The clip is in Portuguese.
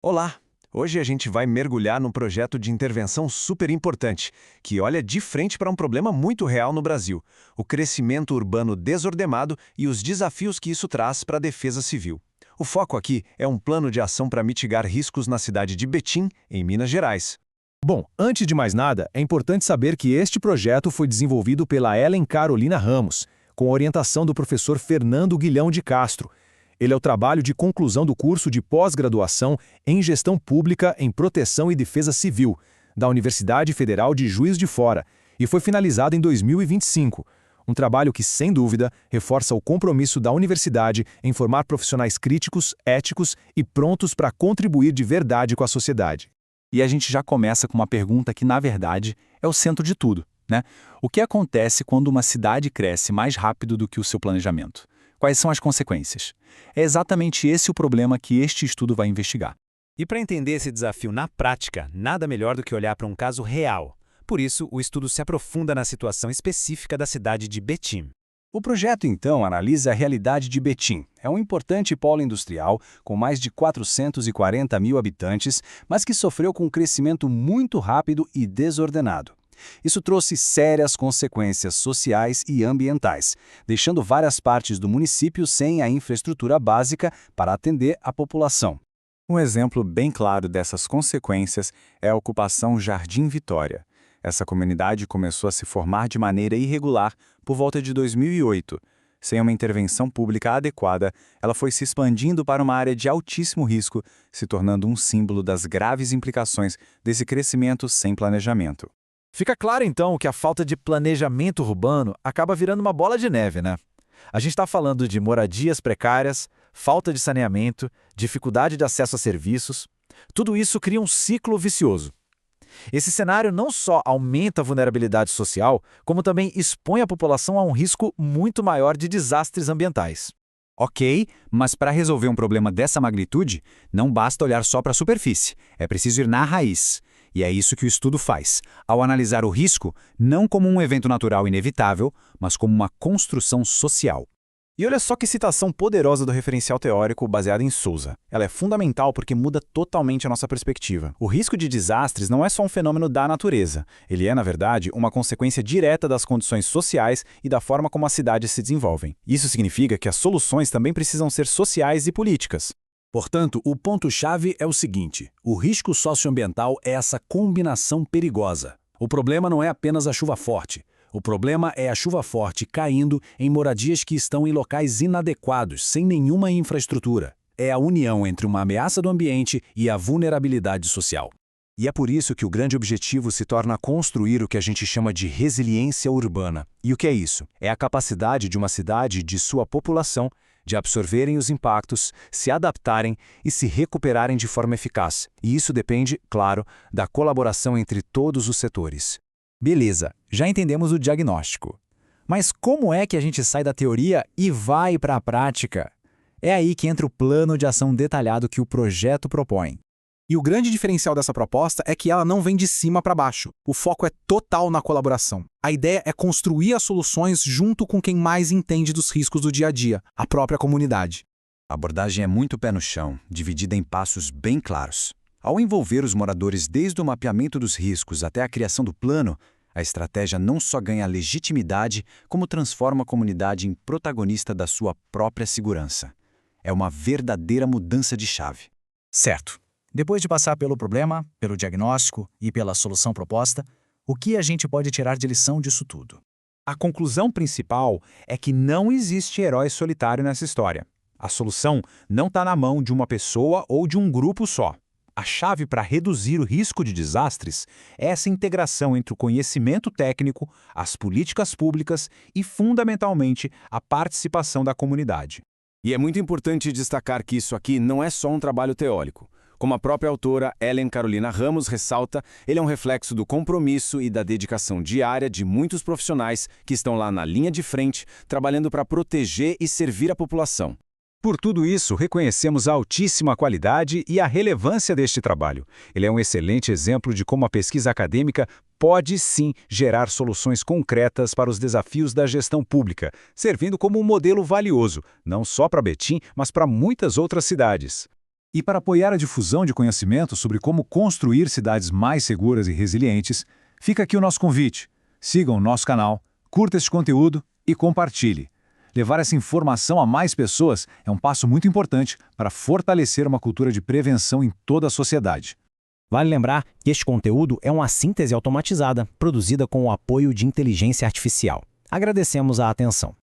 Olá! Hoje a gente vai mergulhar num projeto de intervenção super importante, que olha de frente para um problema muito real no Brasil: o crescimento urbano desordenado e os desafios que isso traz para a defesa civil. O foco aqui é um plano de ação para mitigar riscos na cidade de Betim, em Minas Gerais. Bom, antes de mais nada, é importante saber que este projeto foi desenvolvido pela Ellen Carolina Ramos, com a orientação do professor Fernando Guilhão de Castro. Ele é o trabalho de conclusão do curso de pós-graduação em Gestão Pública em Proteção e Defesa Civil, da Universidade Federal de Juiz de Fora, e foi finalizado em 2025. Um trabalho que, sem dúvida, reforça o compromisso da universidade em formar profissionais críticos, éticos e prontos para contribuir de verdade com a sociedade. E a gente já começa com uma pergunta que, na verdade, é o centro de tudo, né? O que acontece quando uma cidade cresce mais rápido do que o seu planejamento? Quais são as consequências? É exatamente esse o problema que este estudo vai investigar. E para entender esse desafio na prática, nada melhor do que olhar para um caso real. Por isso, o estudo se aprofunda na situação específica da cidade de Betim. O projeto, então, analisa a realidade de Betim. É um importante polo industrial com mais de 440 mil habitantes, mas que sofreu com um crescimento muito rápido e desordenado. Isso trouxe sérias consequências sociais e ambientais, deixando várias partes do município sem a infraestrutura básica para atender a população. Um exemplo bem claro dessas consequências é a ocupação Jardim Vitória. Essa comunidade começou a se formar de maneira irregular por volta de 2008. Sem uma intervenção pública adequada, ela foi se expandindo para uma área de altíssimo risco, se tornando um símbolo das graves implicações desse crescimento sem planejamento. Fica claro, então, que a falta de planejamento urbano acaba virando uma bola de neve, né? A gente está falando de moradias precárias, falta de saneamento, dificuldade de acesso a serviços. Tudo isso cria um ciclo vicioso. Esse cenário não só aumenta a vulnerabilidade social, como também expõe a população a um risco muito maior de desastres ambientais. Ok, mas para resolver um problema dessa magnitude, não basta olhar só para a superfície, é preciso ir na raiz. E é isso que o estudo faz, ao analisar o risco não como um evento natural inevitável, mas como uma construção social. E olha só que citação poderosa do referencial teórico baseado em Souza. Ela é fundamental porque muda totalmente a nossa perspectiva. O risco de desastres não é só um fenômeno da natureza. Ele é, na verdade, uma consequência direta das condições sociais e da forma como as cidades se desenvolvem. Isso significa que as soluções também precisam ser sociais e políticas. Portanto, o ponto-chave é o seguinte: o risco socioambiental é essa combinação perigosa. O problema não é apenas a chuva forte. O problema é a chuva forte caindo em moradias que estão em locais inadequados, sem nenhuma infraestrutura. É a união entre uma ameaça do ambiente e a vulnerabilidade social. E é por isso que o grande objetivo se torna construir o que a gente chama de resiliência urbana. E o que é isso? É a capacidade de uma cidade e de sua população de absorverem os impactos, se adaptarem e se recuperarem de forma eficaz. E isso depende, claro, da colaboração entre todos os setores. Beleza, já entendemos o diagnóstico. Mas como é que a gente sai da teoria e vai para a prática? É aí que entra o plano de ação detalhado que o projeto propõe. E o grande diferencial dessa proposta é que ela não vem de cima para baixo. O foco é total na colaboração. A ideia é construir as soluções junto com quem mais entende dos riscos do dia a dia, a própria comunidade. A abordagem é muito pé no chão, dividida em passos bem claros. Ao envolver os moradores desde o mapeamento dos riscos até a criação do plano, a estratégia não só ganha legitimidade, como transforma a comunidade em protagonista da sua própria segurança. É uma verdadeira mudança de chave. Certo. Depois de passar pelo problema, pelo diagnóstico e pela solução proposta, o que a gente pode tirar de lição disso tudo? A conclusão principal é que não existe herói solitário nessa história. A solução não está na mão de uma pessoa ou de um grupo só. A chave para reduzir o risco de desastres é essa integração entre o conhecimento técnico, as políticas públicas e, fundamentalmente, a participação da comunidade. E é muito importante destacar que isso aqui não é só um trabalho teórico. Como a própria autora Ellen Carolina Ramos ressalta, ele é um reflexo do compromisso e da dedicação diária de muitos profissionais que estão lá na linha de frente, trabalhando para proteger e servir a população. Por tudo isso, reconhecemos a altíssima qualidade e a relevância deste trabalho. Ele é um excelente exemplo de como a pesquisa acadêmica pode sim gerar soluções concretas para os desafios da gestão pública, servindo como um modelo valioso, não só para Betim, mas para muitas outras cidades. E para apoiar a difusão de conhecimento sobre como construir cidades mais seguras e resilientes, fica aqui o nosso convite. Sigam o nosso canal, curta este conteúdo e compartilhe. Levar essa informação a mais pessoas é um passo muito importante para fortalecer uma cultura de prevenção em toda a sociedade. Vale lembrar que este conteúdo é uma síntese automatizada, produzida com o apoio de inteligência artificial. Agradecemos a atenção.